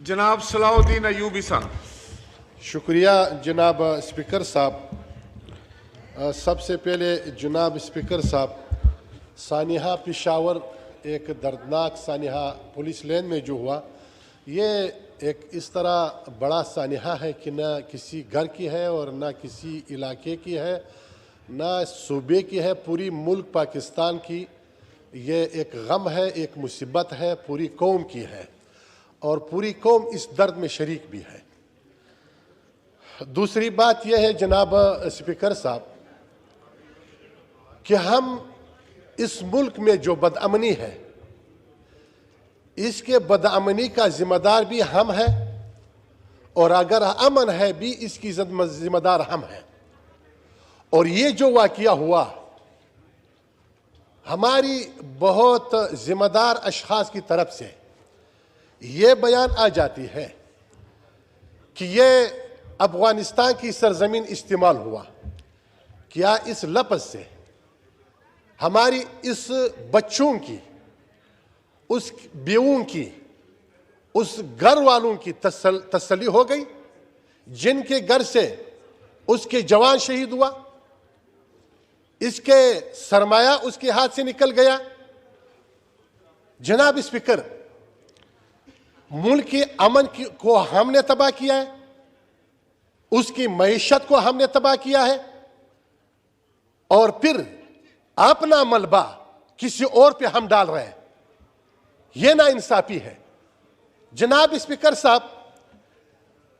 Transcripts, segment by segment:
جناب صلاح الدین ایوبی صاحب. شکریہ جناب اسپیکر صاحب. سب سے پہلے جناب اسپیکر صاحب، سانحہ پشاور ایک دردناک سانحہ پولیس لین میں جو ہوا، یہ ایک اس طرح بڑا سانحہ ہے کہ نہ کسی گھر کی ہے اور نہ کسی علاقے کی ہے، نہ صوبے کی ہے، پوری ملک پاکستان کی یہ ایک غم ہے، ایک مصیبت ہے، پوری قوم کی ہے اور پوری قوم اس درد میں شریک بھی ہے. دوسری بات یہ ہے جناب اسپیکر صاحب کہ ہم اس ملک میں جو بدامنی ہے، اس کے بدامنی کا ذمہ دار بھی ہم ہیں اور اگر امن ہے بھی اس کی ذمہ دار ہم ہیں. اور یہ جو واقعہ ہوا، ہماری بہت ذمہ دار اشخاص کی طرف سے یہ بیان آ جاتی ہے کہ یہ افغانستان کی سرزمین استعمال ہوا. کیا اس لفظ سے ہماری اس بچوں کی، اس بیووں کی، اس گھر والوں کی تسلی ہو گئی جن کے گھر سے اس کے جوان شہید ہوا، اس کے سرمایہ اس کے ہاتھ سے نکل گیا؟ جناب اسپیکر، ملک کے امن کو ہم نے تباہ کیا ہے، اس کی معیشت کو ہم نے تباہ کیا ہے اور پھر اپنا ملبہ کسی اور پہ ہم ڈال رہے ہیں. یہ ناانصافی ہے. جناب اسپیکر صاحب،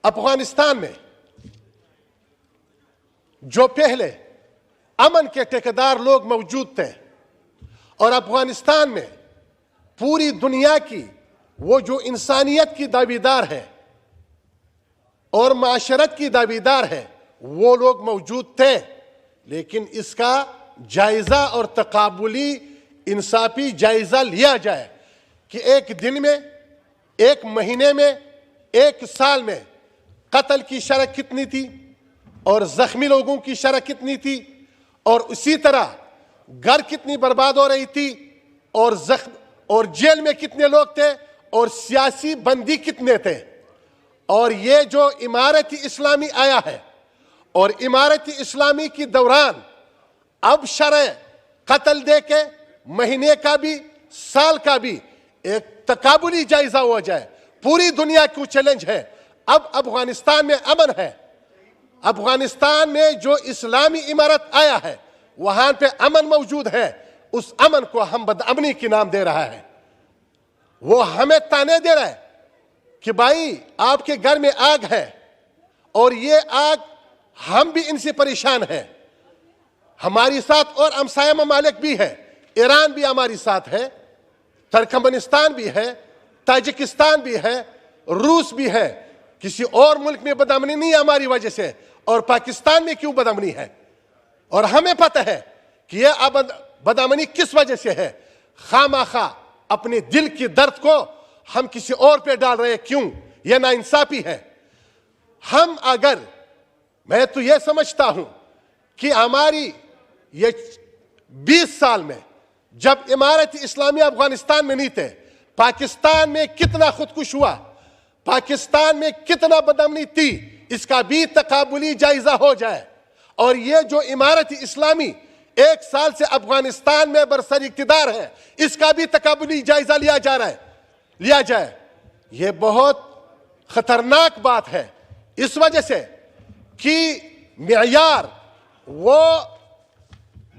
افغانستان میں جو پہلے امن کے ٹھیکیدار لوگ موجود تھے اور افغانستان میں پوری دنیا کی وہ جو انسانیت کی دعویدار ہے اور معاشرت کی دعویدار ہے، وہ لوگ موجود تھے، لیکن اس کا جائزہ اور تقابلی انصافی جائزہ لیا جائے کہ ایک دن میں، ایک مہینے میں، ایک سال میں قتل کی شرح کتنی تھی اور زخمی لوگوں کی شرح کتنی تھی اور اسی طرح گھر کتنی برباد ہو رہی تھی اور جیل میں کتنے لوگ تھے اور سیاسی بندی کتنے تھے. اور یہ جو امارت اسلامی آیا ہے اور امارت اسلامی کی دوران اب شرح قتل دے کے مہینے کا بھی، سال کا بھی ایک تقابلی جائزہ ہو جائے. پوری دنیا کو چیلنج ہے. اب افغانستان میں امن ہے. افغانستان میں جو اسلامی امارت آیا ہے وہاں پہ امن موجود ہے. اس امن کو ہم بدامنی کی نام دے رہا ہے. وہ ہمیں تانے دے رہا ہے کہ بھائی آپ کے گھر میں آگ ہے اور یہ آگ ہم بھی ان سے پریشان ہیں. ہماری ساتھ اور ہمسایہ ممالک بھی ہے. ایران بھی ہماری ساتھ ہے، ترکمنستان بھی ہے، تاجکستان بھی ہے، روس بھی ہے. کسی اور ملک میں بدامنی نہیں ہے ہماری وجہ سے، اور پاکستان میں کیوں بدامنی ہے؟ اور ہمیں پتہ ہے کہ یہ بدامنی کس وجہ سے ہے. خامخواہ اپنے دل کی درد کو ہم کسی اور پہ ڈال رہے ہیں. کیوں؟ یہ ناانصافی ہے. میں تو یہ سمجھتا ہوں کہ ہماری یہ 20 سال میں جب امارت اسلامی افغانستان میں نہیں تھے، پاکستان میں کتنا خودکش ہوا، پاکستان میں کتنا بدامنی تھی، اس کا بھی تقابلی جائزہ ہو جائے. اور یہ جو امارت اسلامی 1 سال سے افغانستان میں برسر اقتدار ہے، اس کا بھی تقابلی جائزہ لیا جائے. یہ بہت خطرناک بات ہے اس وجہ سے کہ معیار وہ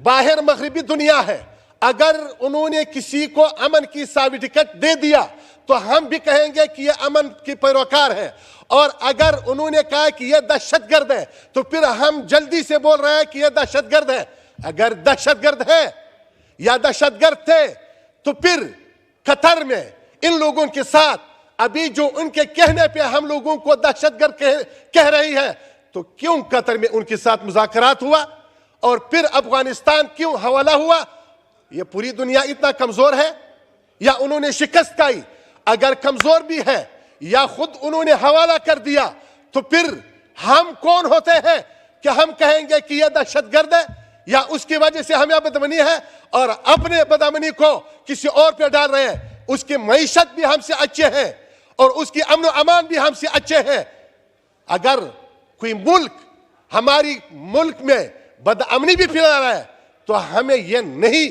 باہر مغربی دنیا ہے. اگر انہوں نے کسی کو امن کی سرٹیفکیٹ دے دیا تو ہم بھی کہیں گے کہ یہ امن کی پیروکار ہے، اور اگر انہوں نے کہا کہ یہ دہشت گرد ہے تو پھر ہم جلدی سے بول رہے ہیں کہ یہ دہشت گرد ہے. اگر دہشت گرد ہے یا دہشت گرد تھے تو پھر قطر میں ان لوگوں کے ساتھ ابھی جو ان کے کہنے پہ ہم لوگوں کو دہشت گرد کہہ رہی ہے، تو کیوں قطر میں ان کے ساتھ مذاکرات ہوا اور پھر افغانستان کیوں حوالہ ہوا؟ یہ پوری دنیا اتنا کمزور ہے یا انہوں نے شکست کھائی؟ اگر کمزور بھی ہے یا خود انہوں نے حوالہ کر دیا تو پھر ہم کون ہوتے ہیں کہ ہم کہیں گے کہ یہ دہشت گرد ہے یا اس کی وجہ سے ہمیں بدامنی ہے اور اپنے بدامنی کو کسی اور پہ ڈال رہے ہیں؟ اس کی معیشت بھی ہم سے اچھے ہیں اور اس کی امن و امان بھی ہم سے اچھے ہیں. اگر کوئی ملک ہماری ملک میں بدامنی بھی پھیلا رہا ہے تو ہمیں یہ نہیں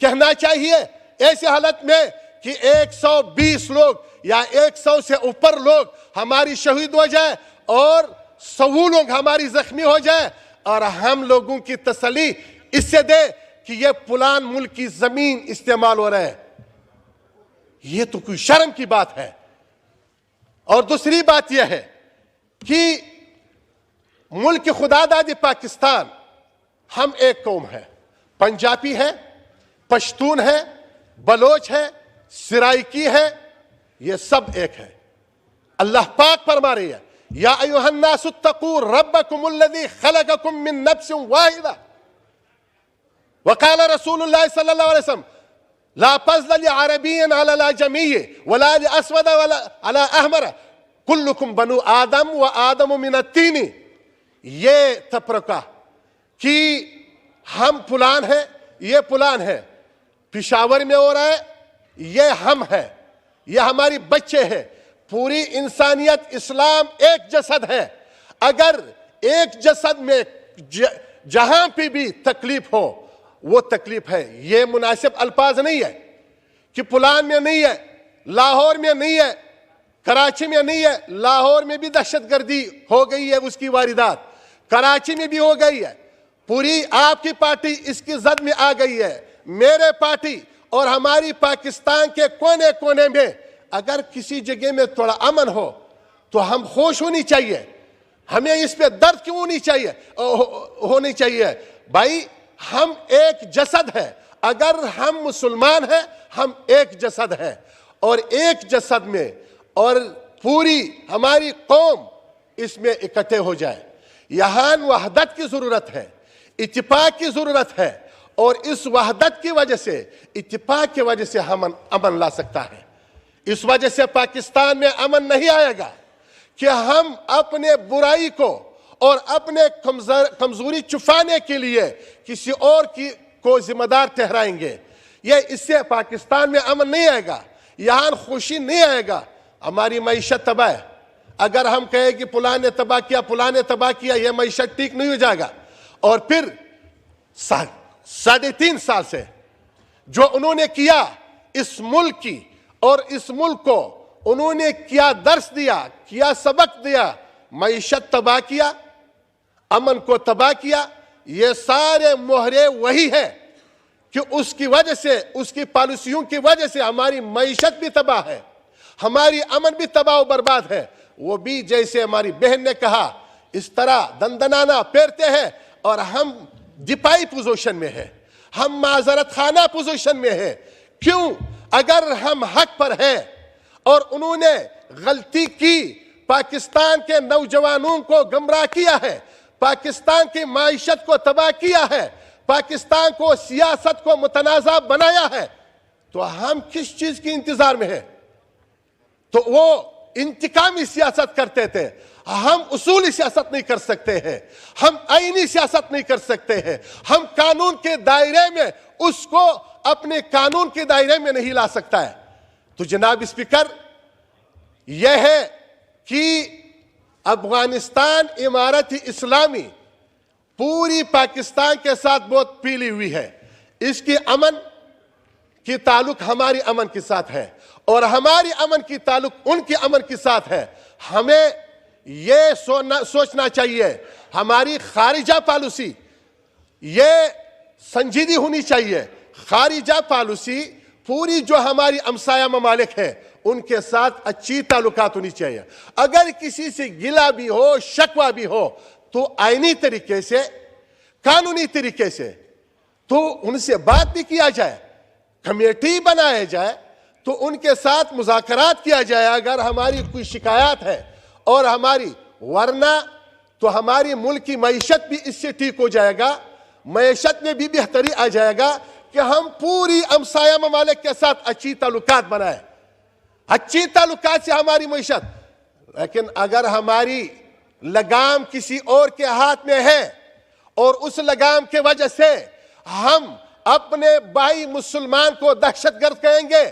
کہنا چاہیے ایسی حالت میں کہ 120 لوگ یا 100 سے اوپر لوگ ہماری شہید ہو جائے اور 100 لوگ ہماری زخمی ہو جائے اور ہم لوگوں کی تسلی اس سے دے کہ یہ فلان ملک کی زمین استعمال ہو رہا ہے. یہ تو کوئی شرم کی بات ہے. اور دوسری بات یہ ہے کہ ملک خدا دادی پاکستان ہم ایک قوم ہے. پنجابی ہے, پشتون ہے, بلوچ ہے, سرائکی ہے, یہ سب ایک ہے. اللہ پاک فرما رہی ہے یا ایھا الناس اتقوا ربکم الذی خلقکم من نفس واحدہ وقال رسول اللہ صلی اللہ علیہ وسلم لا فضل لعربی علی الاعجمی ولا لاسود ولا علی احمر کلکم بنو آدم و آدم من الطین. یہ تفرقہ کہ ہم فلان ہیں, یہ فلان ہے, پشاور میں ہو رہا ہے, یہ ہم ہے, یہ ہماری بچے ہیں. پوری انسانیت اسلام ایک جسد ہے. اگر ایک جسد میں جہاں پہ بھی تکلیف ہو وہ تکلیف ہے. یہ مناسب الفاظ نہیں ہے کہ فلان میں نہیں ہے, لاہور میں نہیں ہے, کراچی میں نہیں ہے. لاہور میں بھی دہشت گردی ہو گئی ہے, اس کی واردات کراچی میں بھی ہو گئی ہے. پوری آپ کی پارٹی اس کی زد میں آ گئی ہے. میرے پارٹی اور ہماری پاکستان کے کونے کونے میں اگر کسی جگہ میں تھوڑا امن ہو تو ہم خوش ہونی چاہیے. ہمیں اس پہ درد کیوں ہونی چاہیے؟ بھائی ہم ایک جسد ہے. اگر ہم مسلمان ہیں ہم ایک جسد ہے اور ایک جسد میں اور پوری ہماری قوم اس میں اکٹھے ہو جائے. یہاں وحدت کی ضرورت ہے, اتفاق کی ضرورت ہے اور اس وحدت کی وجہ سے, اتفاق کی وجہ سے ہم امن لا سکتا ہے. اس وجہ سے پاکستان میں امن نہیں آئے گا کہ ہم اپنے برائی کو اور اپنے کمزوری چھپانے کے لیے کسی اور کو ذمہ دار ٹھہرائیں گے. اس سے پاکستان میں امن نہیں آئے گا, یہاں خوشی نہیں آئے گا. ہماری معیشت تباہ ہے. اگر ہم کہیں کہ فلاں نے تباہ کیا, فلاں نے تباہ کیا, یہ معیشت ٹھیک نہیں ہو جائے گا. اور پھر 3.5 سال سے جو انہوں نے کیا اس ملک کی اور اس ملک کو انہوں نے کیا درس دیا, کیا سبق دیا, معیشت تباہ کیا, امن کو تباہ کیا. یہ سارے مہرے وہی ہے کہ اس کی وجہ سے, اس کی پالیسیوں کی وجہ سے ہماری معیشت بھی تباہ ہے, ہماری امن بھی تباہ و برباد ہے. وہ بھی جیسے ہماری بہن نے کہا اس طرح دندنانہ پھیرتے ہیں اور ہم دفاعی پوزیشن میں ہیں, ہم معذرت خانہ پوزیشن میں ہیں. کیوں؟ اگر ہم حق پر ہیں اور انہوں نے غلطی کی, پاکستان کے نوجوانوں کو گمراہ کیا ہے, پاکستان کی معیشت کو تباہ کیا ہے, پاکستان کو سیاست کو متنازع بنایا ہے, تو ہم کس چیز کی انتظار میں ہیں؟ تو وہ انتقامی سیاست کرتے تھے. ہم اصولی سیاست نہیں کر سکتے ہیں, ہم آئینی سیاست نہیں کر سکتے ہیں, ہم قانون کے دائرے میں اس کو اپنے قانون کے دائرے میں نہیں لا سکتا ہے. تو جناب اسپیکر, یہ ہے کہ افغانستان امارت اسلامی پوری پاکستان کے ساتھ بہت پیلی ہوئی ہے. اس کی امن کی تعلق ہماری امن کے ساتھ ہے اور ہماری امن کی تعلق ان کی امن کے ساتھ ہے. ہمیں یہ سوچنا چاہیے ہماری خارجہ پالیسی یہ سنجیدی ہونی چاہیے. خارجہ پالیسی پوری جو ہماری ہمسایہ ممالک ہیں ان کے ساتھ اچھی تعلقات ہونی چاہیے. اگر کسی سے گلہ بھی ہو, شکوہ بھی ہو, تو آئینی طریقے سے, قانونی طریقے سے تو ان سے بات بھی کیا جائے, کمیٹی بنائے جائے, تو ان کے ساتھ مذاکرات کیا جائے. اگر ہماری کوئی شکایات ہے اور ہماری, ورنہ تو ہماری ملک کی معیشت بھی اس سے ٹھیک ہو جائے گا, معیشت میں بھی بہتری آ جائے گا کہ ہم پوری ہمسایہ ممالک کے ساتھ اچھی تعلقات بنائیں. اچھی تعلقات سے ہماری معیشت. لیکن اگر ہماری لگام کسی اور کے ہاتھ میں ہے اور اس لگام کے وجہ سے ہم اپنے بھائی مسلمان کو دہشت گرد کہیں گے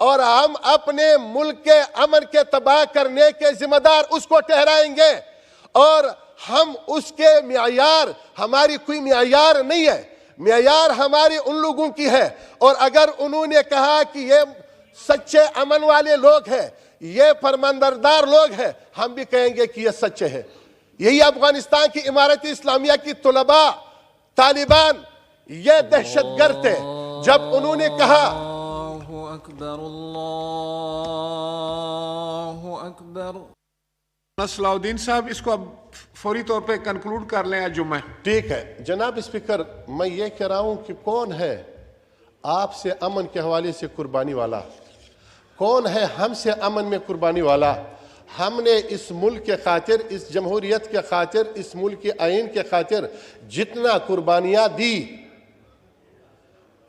اور ہم اپنے ملک کے امن کے تباہ کرنے کے ذمہ دار اس کو ٹھہرائیں گے، اور ہم اس کے معیار، ہماری کوئی معیار نہیں ہے، معیار ہماری ان لوگوں کی ہے، اور اگر انہوں نے کہا کہ یہ سچے امن والے لوگ ہیں، یہ فرمانبردار لوگ ہیں، ہم بھی کہیں گے کہ یہ سچے ہیں۔ یہی افغانستان کی امارت اسلامیہ کی طلباء، طالبان، یہ دہشت گرد تھے جب انہوں نے کہا اللہ اکبر، اللہ اکبر۔ صلاح الدین صاحب اس کو اب فوری طور پہ کنکلوڈ کر لیں جمعہ۔ ٹھیک ہے جناب اسپیکر، میں یہ کہہ رہا ہوں کہ کون ہے آپ سے امن کے حوالے سے قربانی والا؟ کون ہے ہم سے امن میں قربانی والا؟ ہم نے اس ملک کے خاطر، اس جمہوریت کے خاطر، اس ملک کے آئین کے خاطر جتنا قربانیاں دی،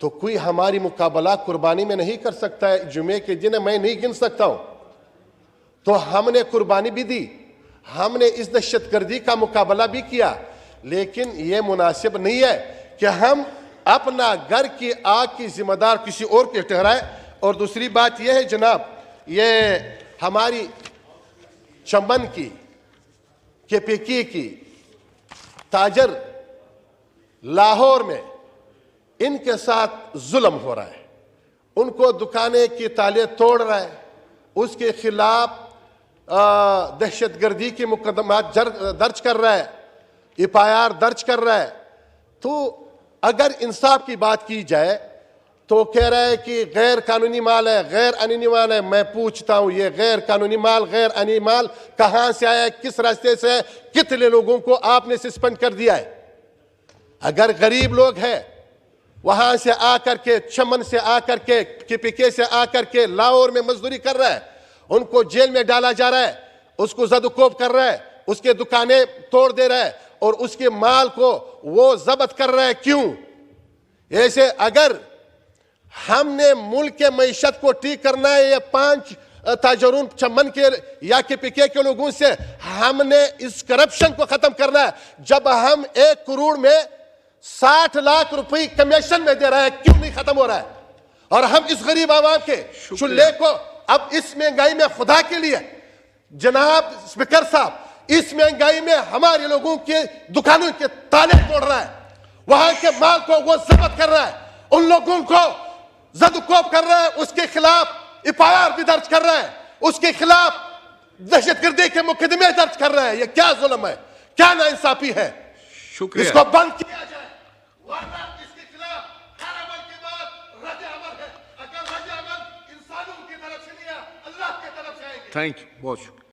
تو کوئی ہماری مقابلہ قربانی میں نہیں کر سکتا ہے۔ جمعے کے دن میں نہیں گن سکتا ہوں، تو ہم نے قربانی بھی دی، ہم نے اس دہشت گردی کا مقابلہ بھی کیا، لیکن یہ مناسب نہیں ہے کہ ہم اپنا گھر کی آگ کی ذمہ دار کسی اور کے ٹھہرائیں۔ اور دوسری بات یہ ہے جناب، یہ ہماری چمن کی، KPK کی تاجر لاہور میں، ان کے ساتھ ظلم ہو رہا ہے، ان کو دکانیں کی تالے توڑ رہا ہے، اس کے خلاف دہشت گردی کے مقدمات درج کر رہا ہے، FIR درج کر رہا ہے۔ تو اگر انصاف کی بات کی جائے تو کہہ رہا ہے کہ غیر قانونی مال ہے، غیر قانونی مال ہے۔ میں پوچھتا ہوں یہ غیر قانونی مال، غیر قانونی مال کہاں سے آیا ہے، کس راستے سے ہے، کتنے لوگوں کو آپ نے سسپینڈ کر دیا ہے؟ اگر غریب لوگ ہیں وہاں سے آ کر کے، چمن سے آ کر کے، KPK سے آ کر کے لاہور میں مزدوری کر رہا ہے، ان کو جیل میں ڈالا جا رہا ہے، اس کو زد و کوب کر رہا ہے، اس کے دکانیں توڑ دے رہا ہے، اور اس کے مال کو وہ ضبط کر رہا ہے۔ کیوں؟ ایسے اگر ہم نے ملک کے معیشت کو ٹھیک کرنا ہے، یہ 5 تاجرون چمن کے یا KPK کے لوگوں سے ہم نے اس کرپشن کو ختم کرنا ہے۔ جب ہم 1 کروڑ میں 60 لاکھ روپے کمیشن میں دے رہا ہے، کیوں نہیں ختم ہو رہا ہے؟ اور ہم اس غریب عوام کے چولہے کو اب اس مہنگائی میں، خدا کے لیے جناب اسپیکر صاحب، اس مہنگائی میں ہمارے لوگوں کے دکانوں کے تالے توڑ رہا ہے، وہاں کے مال کو وہ ضبط کر رہا ہے، ان لوگوں کو زد و کوب کر رہا ہے، اس کے خلاف FIR بھی درج کر رہا ہے، اس کے خلاف دہشت گردی کے مقدمے درج کر رہا ہے۔ یہ کیا ظلم ہے، کیا ناانصافی ہے؟ شکریہ۔ اس کو بند کیا جائے، ورنہ اس کے خلاف ہر عمل کے بعد رد عمل ہے۔ اگر رد عمل انسانوں کی طرف سے نہیں ہے، اللہ کی طرف سے آئے گی۔ تھینک یو، بہت شکریہ۔